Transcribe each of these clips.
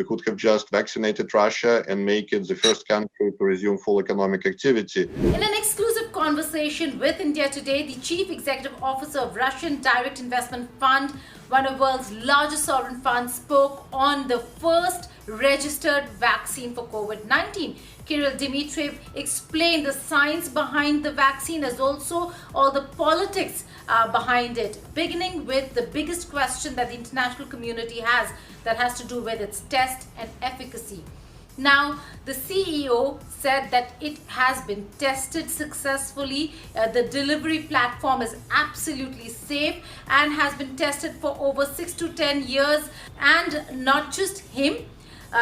could have just vaccinated Russia and make it the first country to resume full economic activity. In an exclusive conversation with India Today, the Chief Executive Officer of Russian Direct Investment Fund, one of the world's largest sovereign funds, spoke on the first registered vaccine for COVID-19. Kirill Dmitriev explained the science behind the vaccine as also all the politics behind it, beginning with the biggest question that the international community has, that has to do with its test and efficacy. Now, the CEO said that it has been tested successfully. The delivery platform is absolutely safe and has been tested for over 6 to 10 years. And not just him,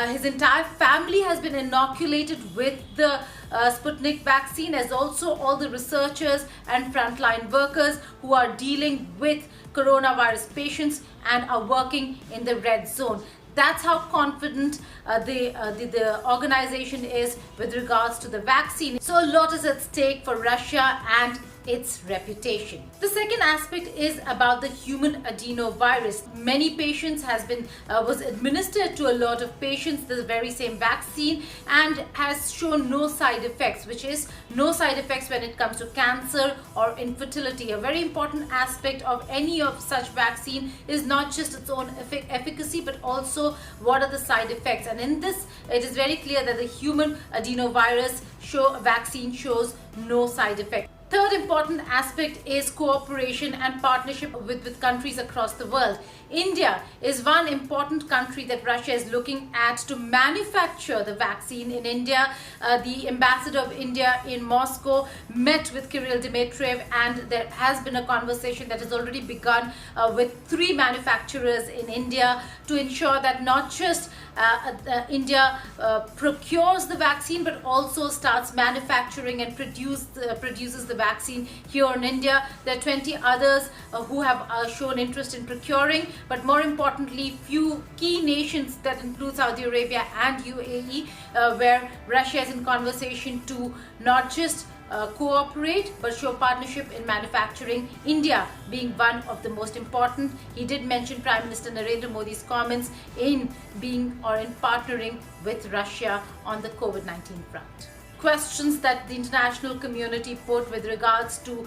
his entire family has been inoculated with the Sputnik vaccine, as also all the researchers and frontline workers who are dealing with coronavirus patients and are working in the red zone. That's how confident the organization is with regards to the vaccine. So a lot is at stake for Russia and its reputation. The second aspect is about the human adenovirus. Many patients was administered to a lot of patients the very same vaccine and has shown no side effects, which is no side effects when it comes to cancer or infertility. A very important aspect of any of such vaccine is not just its own efficacy, but also what are the side effects. And in this, it is very clear that the human adenovirus vaccine shows no side effects. Third important aspect is cooperation and partnership with countries across the world. India is one important country that Russia is looking at to manufacture the vaccine in India. The ambassador of India in Moscow met with Kirill Dmitriev, and there has been a conversation that has already begun with 3 manufacturers in India to ensure that not just India procures the vaccine, but also starts manufacturing and produces the vaccine here in India. There are 20 others who have shown interest in procuring, but more importantly, few key nations that include Saudi Arabia and UAE, where Russia is in conversation to not just cooperate but show partnership in manufacturing, India being one of the most important. He did mention Prime Minister Narendra Modi's comments in partnering with Russia on the COVID-19 front. Questions that the international community put with regards to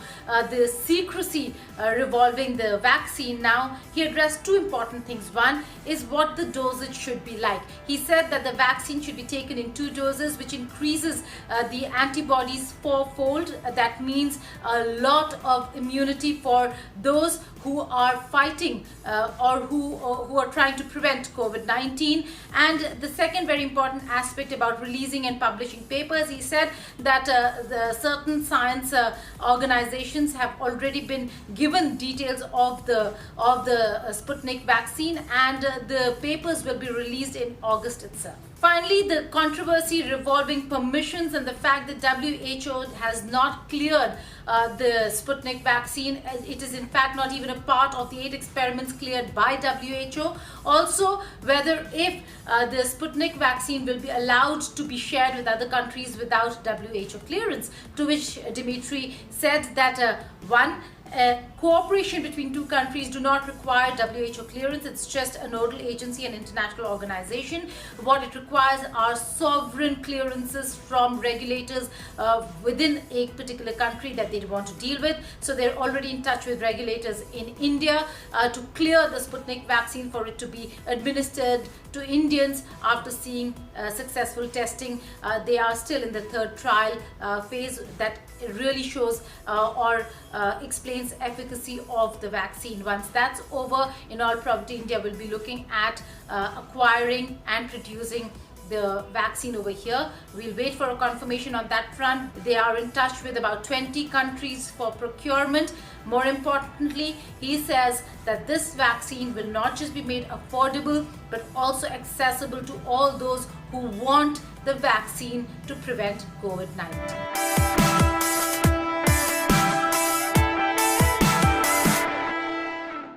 the secrecy revolving the vaccine. Now, he addressed 2 important things. One is what the dosage should be like. He said that the vaccine should be taken in 2 doses, which increases the antibodies 4-fold. That means a lot of immunity for those who are fighting or who are trying to prevent COVID-19. And the second very important aspect about releasing and publishing papers, he said that the certain science organizations have already been given details of the Sputnik vaccine, and the papers will be released in August itself. Finally, the controversy revolving permissions and the fact that WHO has not cleared the Sputnik vaccine. It is in fact not even a part of the 8 experiments cleared by WHO. Also, whether if the Sputnik vaccine will be allowed to be shared with other countries without WHO clearance, to which Dmitry said that cooperation between 2 countries do not require WHO clearance. It's just a nodal agency and international organization. What it requires are sovereign clearances from regulators within a particular country that they want to deal with. So they're already in touch with regulators in India to clear the Sputnik vaccine for it to be administered to Indians after seeing successful testing. They are still in the 3rd trial phase that really shows or explains efficacy of the vaccine. Once that's over, in all probability, India will be looking at acquiring and producing the vaccine over here. We'll wait for a confirmation on that front. They are in touch with about 20 countries for procurement. More importantly, he says that this vaccine will not just be made affordable, but also accessible to all those who want the vaccine to prevent COVID-19.